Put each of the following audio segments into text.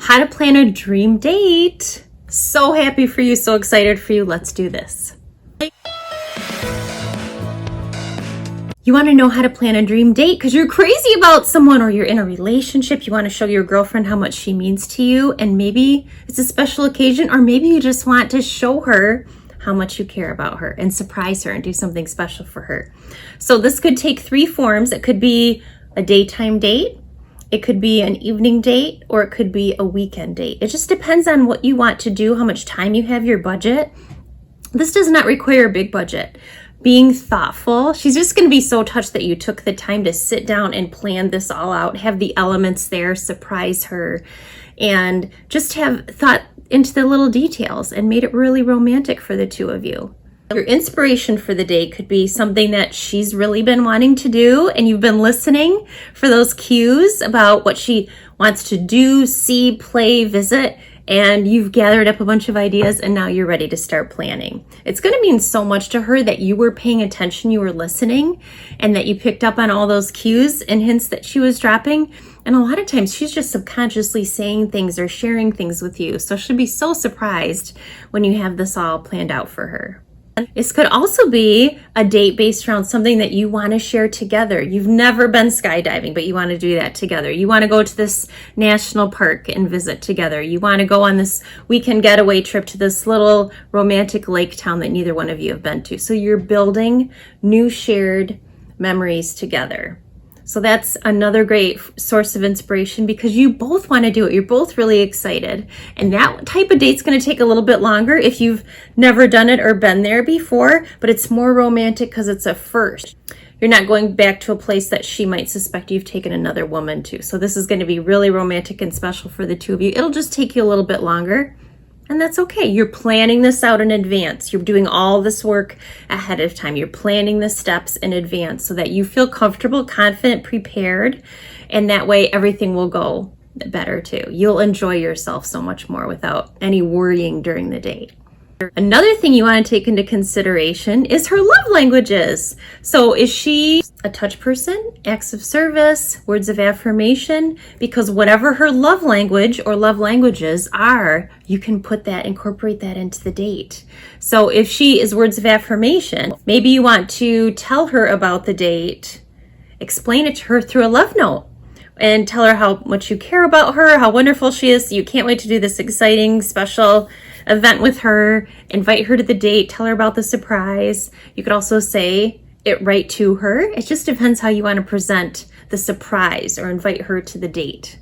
how to plan a dream date. So happy for you, so excited for you. Let's do this. You want to know how to plan a dream date because you're crazy about someone or you're in a relationship. You want to show your girlfriend how much she means to you, and maybe it's a special occasion, or maybe you just want to show her how much you care about her and surprise her and do something special for her. So this could take three forms. It could be a daytime date, it could be an evening date, or it could be a weekend date. It just depends on what you want to do, how much time you have, your budget. This does not require a big budget. Being thoughtful, she's just going to be so touched that you took the time to sit down and plan this all out, have the elements there, surprise her, and just have thought into the little details and made it really romantic for the two of you. Your inspiration for the date could be something that she's really been wanting to do, and you've been listening for those cues about what she wants to do, see, play, visit, and you've gathered up a bunch of ideas, and now you're ready to start planning. It's going to mean so much to her that you were paying attention, you were listening, and that you picked up on all those cues and hints that she was dropping. And a lot of times she's just subconsciously saying things or sharing things with you. So she'll be so surprised when you have this all planned out for her. This could also be a date based around something that you want to share together. You've never been skydiving, but you want to do that together. You want to go to this national park and visit together. You want to go on this weekend getaway trip to this little romantic lake town that neither one of you have been to. So you're building new shared memories together. So that's another great source of inspiration because you both want to do it. You're both really excited. And that type of date's going to take a little bit longer if you've never done it or been there before, but it's more romantic because it's a first. You're not going back to a place that she might suspect you've taken another woman to. So this is going to be really romantic and special for the two of you. It'll just take you a little bit longer. And that's okay. You're planning this out in advance. You're doing all this work ahead of time. You're planning the steps in advance so that you feel comfortable, confident, prepared, and that way everything will go better too. You'll enjoy yourself so much more without any worrying during the date. Another thing you want to take into consideration is her love languages. So is she a touch person, acts of service, words of affirmation? Because whatever her love language or love languages are, you can incorporate that into the date. So if she is words of affirmation, maybe you want to tell her about the date, explain it to her through a love note, and tell her how much you care about her, how wonderful she is. So you can't wait to do this exciting, special event with her, invite her to the date, tell her about the surprise. You could also say it right to her. It just depends how you want to present the surprise or invite her to the date.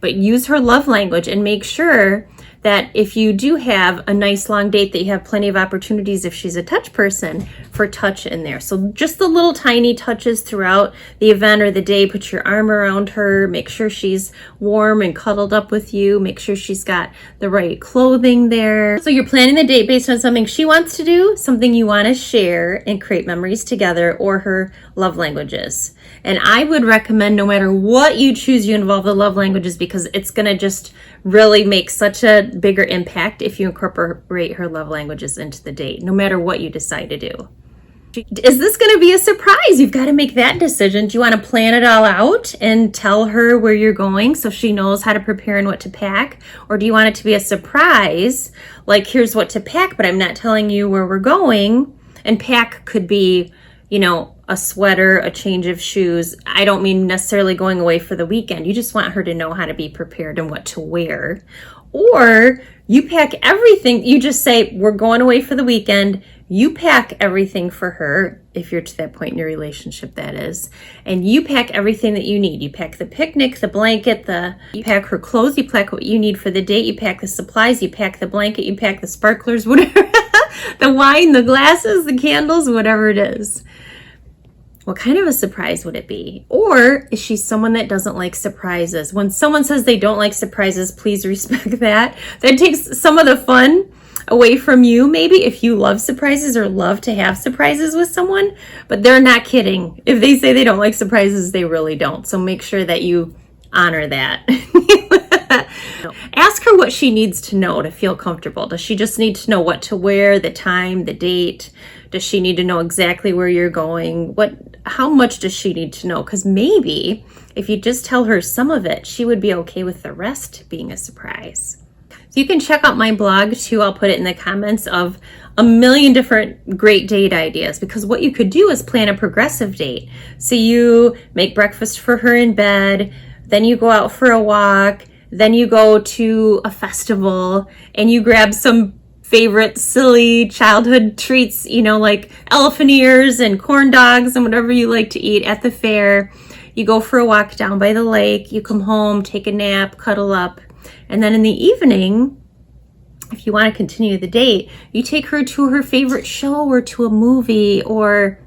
But use her love language and make sure that if you do have a nice long date, that you have plenty of opportunities, if she's a touch person, for touch in there. So just the little tiny touches throughout the event or the day. Put your arm around her, make sure she's warm and cuddled up with you, make sure she's got the right clothing there. So you're planning the date based on something she wants to do, something you want to share and create memories together, or her love languages. And I would recommend, no matter what you choose, you involve the love languages, because it's going to just really make such a bigger impact if you incorporate her love languages into the date, no matter what you decide to do. Is this going to be a surprise? You've got to make that decision. Do you want to plan it all out and tell her where you're going so she knows how to prepare and what to pack? Or do you want it to be a surprise, like here's what to pack, but I'm not telling you where we're going? And pack could be, a sweater, a change of shoes. I don't mean necessarily going away for the weekend. You just want her to know how to be prepared and what to wear. Or you pack everything. You just say, we're going away for the weekend. You pack everything for her, if you're to that point in your relationship, that is. And you pack everything that you need. You pack the picnic, the blanket, you pack her clothes, you pack what you need for the date, you pack the supplies, you pack the blanket, you pack the sparklers, whatever, the wine, the glasses, the candles, whatever it is. What kind of a surprise would it be? Or is she someone that doesn't like surprises? When someone says they don't like surprises, please respect that. That takes some of the fun away from you, maybe, if you love surprises or love to have surprises with someone. But they're not kidding. If they say they don't like surprises, they really don't. So make sure that you honor that. Ask her what she needs to know to feel comfortable. Does she just need to know what to wear, the time, the date? Does she need to know exactly where you're going? What how much does she need to know? Because maybe if you just tell her some of it, she would be okay with the rest being a surprise. So you can check out my blog too. I'll put it in the comments of a million different great date ideas, because what you could do is plan a progressive date. So you make breakfast for her in bed, then you go out for a walk, then you go to a festival and you grab some favorite silly childhood treats, like elephant ears and corn dogs and whatever you like to eat at the fair. You go for a walk down by the lake, you come home, take a nap, cuddle up, and then in the evening, if you want to continue the date, you take her to her favorite show or to a movie, or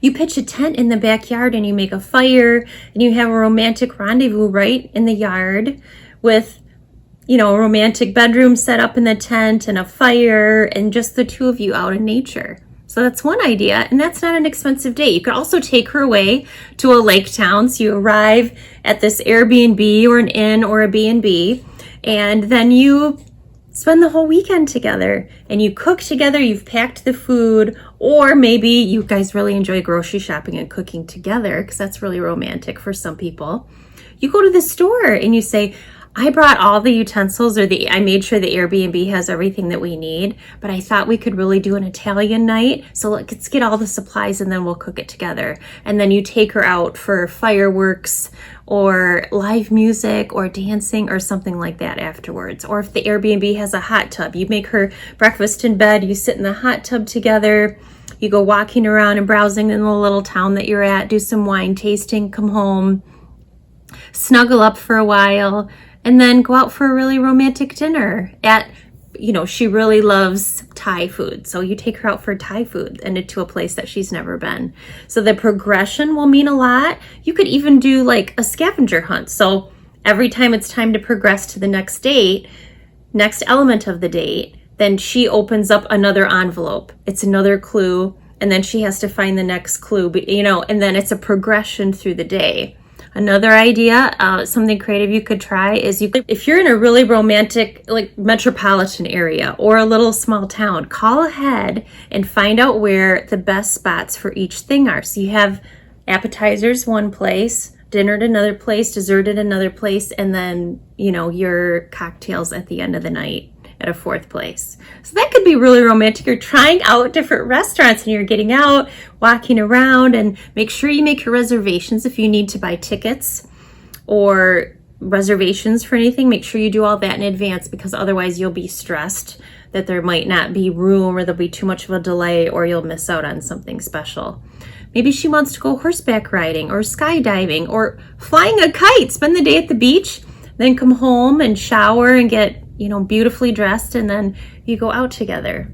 you pitch a tent in the backyard and you make a fire and you have a romantic rendezvous right in the yard with, a romantic bedroom set up in the tent and a fire and just the two of you out in nature. So that's one idea, and that's not an expensive date. You could also take her away to a lake town. So you arrive at this Airbnb or an inn or a B&B, and then you spend the whole weekend together and you cook together. You've packed the food, or maybe you guys really enjoy grocery shopping and cooking together, because that's really romantic for some people. You go to the store and you say, I brought all the utensils, or I made sure the Airbnb has everything that we need, but I thought we could really do an Italian night. So let's get all the supplies and then we'll cook it together. And then you take her out for fireworks or live music or dancing or something like that afterwards. Or if the Airbnb has a hot tub, you make her breakfast in bed, you sit in the hot tub together, you go walking around and browsing in the little town that you're at, do some wine tasting, come home, snuggle up for a while, and then go out for a really romantic dinner at, she really loves Thai food. So you take her out for Thai food and to a place that she's never been. So the progression will mean a lot. You could even do like a scavenger hunt. So every time it's time to progress to the next date, next element of the date, then she opens up another envelope. It's another clue. And then she has to find the next clue, and then it's a progression through the day. Another idea, something creative you could try is if you're in a really romantic, like metropolitan area or a little small town, call ahead and find out where the best spots for each thing are. So you have appetizers one place, dinner at another place, dessert at another place, and then, your cocktails at the end of the night at a fourth place. So that could be really romantic. You're trying out different restaurants and you're getting out, walking around, and make sure you make your reservations if you need to buy tickets or reservations for anything. Make sure you do all that in advance, because otherwise you'll be stressed that there might not be room or there'll be too much of a delay or you'll miss out on something special. Maybe she wants to go horseback riding or skydiving or flying a kite. Spend the day at the beach, then come home and shower and get beautifully dressed, and then you go out together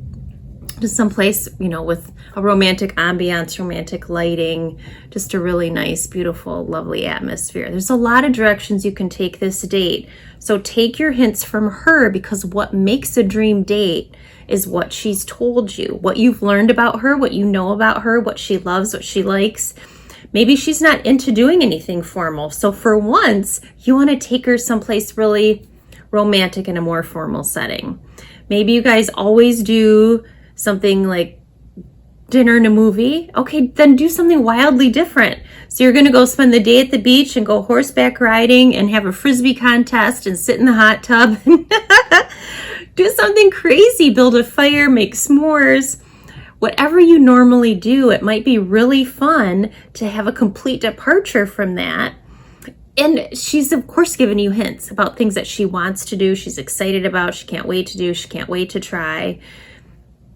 to someplace, with a romantic ambiance, romantic lighting, just a really nice, beautiful, lovely atmosphere. There's a lot of directions you can take this date. So take your hints from her, because what makes a dream date is what she's told you, what you've learned about her, what you know about her, what she loves, what she likes. Maybe she's not into doing anything formal. So for once, you want to take her someplace really romantic in a more formal setting. Maybe you guys always do something like dinner and a movie. Okay, then do something wildly different. So you're going to go spend the day at the beach and go horseback riding and have a frisbee contest and sit in the hot tub. Do something crazy, build a fire, make s'mores. Whatever you normally do, it might be really fun to have a complete departure from that. And she's, of course, given you hints about things that she wants to do, she's excited about, she can't wait to do, she can't wait to try.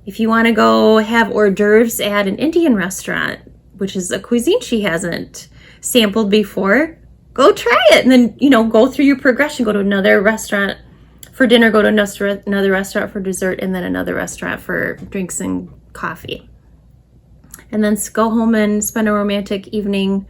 If you want to go have hors d'oeuvres at an Indian restaurant, which is a cuisine she hasn't sampled before, go try it. And then, go through your progression, go to another restaurant for dinner, go to another restaurant for dessert, and then another restaurant for drinks and coffee. And then go home and spend a romantic evening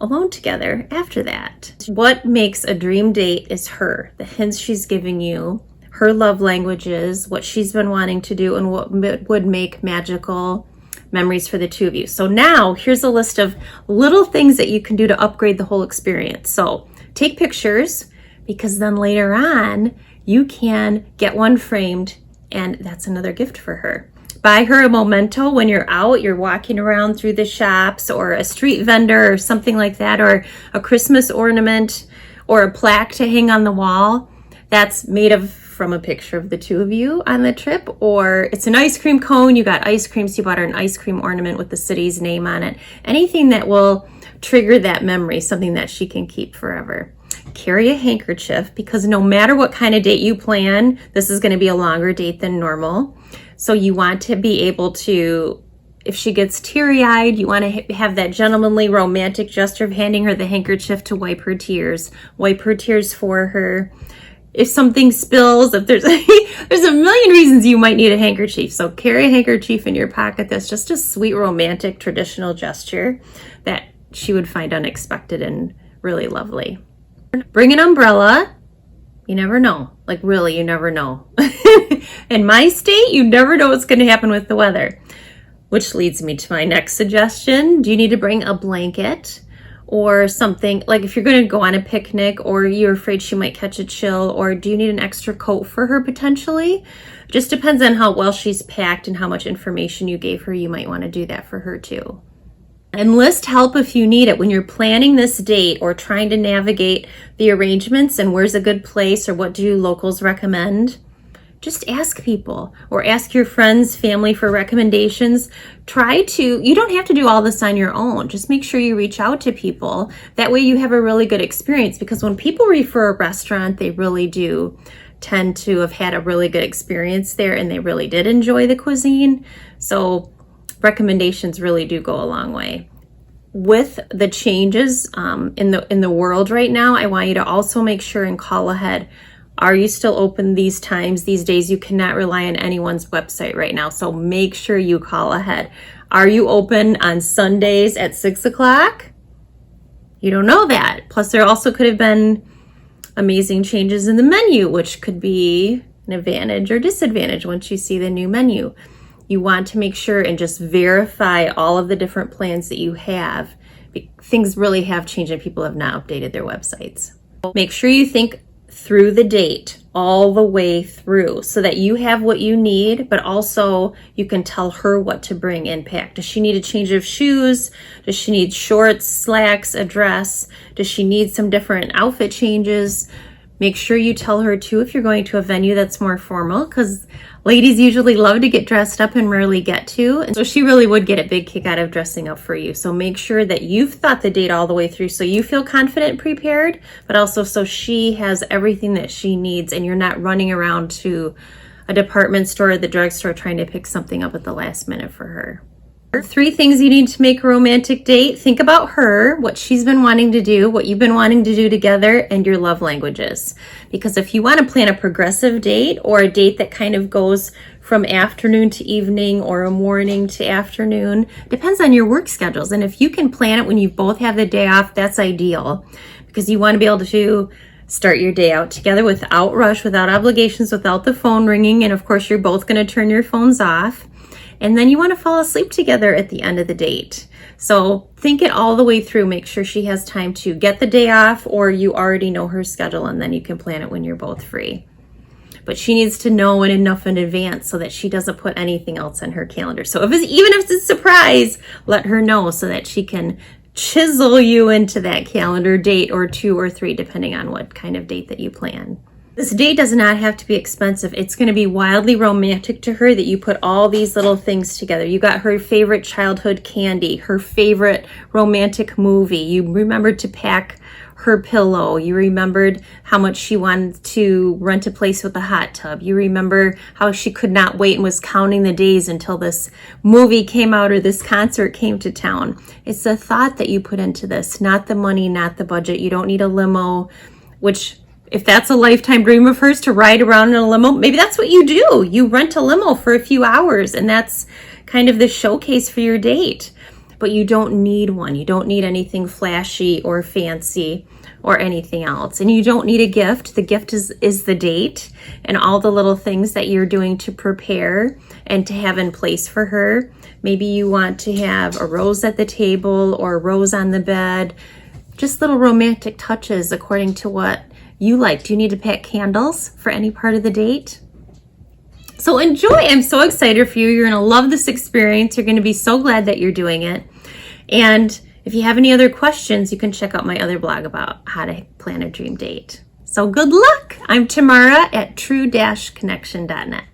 alone together after that. What makes a dream date is her, the hints she's giving you, her love languages, what she's been wanting to do, and what would make magical memories for the two of you. So now here's a list of little things that you can do to upgrade the whole experience. So take pictures, because then later on you can get one framed, and that's another gift for her. Buy her a memento when you're out, you're walking around through the shops, or a street vendor or something like that, or a Christmas ornament or a plaque to hang on the wall that's made of from a picture of the two of you on the trip, or it's an ice cream cone, you got ice cream, so you bought her an ice cream ornament with the city's name on it. Anything that will trigger that memory, something that she can keep forever. Carry a handkerchief, because no matter what kind of date you plan, this is going to be a longer date than normal. So you want to be able to, if she gets teary-eyed, you want to have that gentlemanly romantic gesture of handing her the handkerchief to wipe her tears. Wipe her tears for her. If something spills, if there's there's a million reasons you might need a handkerchief. So carry a handkerchief in your pocket. That's just a sweet, romantic, traditional gesture that she would find unexpected and really lovely. Bring an umbrella. You never know. Like, really, you never know. In my state, you never know what's going to happen with the weather. Which leads me to my next suggestion. Do you need to bring a blanket or something? Like, if you're going to go on a picnic, or you're afraid she might catch a chill, or do you need an extra coat for her potentially? Just depends on how well she's packed and how much information you gave her. You might want to do that for her too. Enlist help if you need it when you're planning this date or trying to navigate the arrangements and where's a good place or what do locals recommend. Just ask people, or ask your friends, family for recommendations. You don't have to do all this on your own. Just make sure you reach out to people. That way you have a really good experience, because when people refer a restaurant, they really do tend to have had a really good experience there and they really did enjoy the cuisine. So recommendations really do go a long way. With the changes in the world right now, I want you to also make sure and call ahead. Are you still open these times, these days? You cannot rely on anyone's website right now, so make sure you call ahead. Are you open on Sundays at 6 o'clock? You don't know that. Plus, there also could have been amazing changes in the menu, which could be an advantage or disadvantage once you see the new menu. You want to make sure and just verify all of the different plans that you have. Things really have changed and people have not updated their websites. Make sure you think through the date all the way through so that you have what you need, but also you can tell her what to bring and pack. Does she need a change of shoes? Does she need shorts, slacks, a dress? Does she need some different outfit changes? Make sure you tell her too if you're going to a venue that's more formal, because ladies usually love to get dressed up and rarely get to. And so she really would get a big kick out of dressing up for you. So make sure that you've thought the date all the way through so you feel confident and prepared, but also so she has everything that she needs and you're not running around to a department store or the drugstore trying to pick something up at the last minute for her. 3 things you need to make a romantic date. Think about her, what she's been wanting to do, what you've been wanting to do together, and your love languages. Because if you want to plan a progressive date or a date that kind of goes from afternoon to evening or a morning to afternoon, depends on your work schedules. And if you can plan it when you both have the day off, that's ideal, because you want to be able to start your day out together without rush, without obligations, without the phone ringing. And of course, you're both going to turn your phones off. And then you want to fall asleep together at the end of the date. So think it all the way through. Make sure she has time to get the day off, or you already know her schedule and then you can plan it when you're both free. But she needs to know enough in advance so that she doesn't put anything else on her calendar. So even if it's a surprise, let her know so that she can chisel you into that calendar date or 2 or 3, depending on what kind of date that you plan. This date does not have to be expensive. It's going to be wildly romantic to her that you put all these little things together. You got her favorite childhood candy, her favorite romantic movie. You remembered to pack her pillow. You remembered how much she wanted to rent a place with a hot tub. You remember how she could not wait and was counting the days until this movie came out or this concert came to town. It's the thought that you put into this, not the money, not the budget. You don't need a limo, which, if that's a lifetime dream of hers to ride around in a limo, maybe that's what you do. You rent a limo for a few hours and that's kind of the showcase for your date. But you don't need one. You don't need anything flashy or fancy or anything else. And you don't need a gift. The gift is the date and all the little things that you're doing to prepare and to have in place for her. Maybe you want to have a rose at the table or a rose on the bed. Just little romantic touches according to what you like. Do you need to pack candles for any part of the date? So enjoy. I'm so excited for you. You're going to love this experience. You're going to be so glad that you're doing it. And if you have any other questions, you can check out my other blog about how to plan a dream date. So good luck. I'm Tamara at true-connection.net.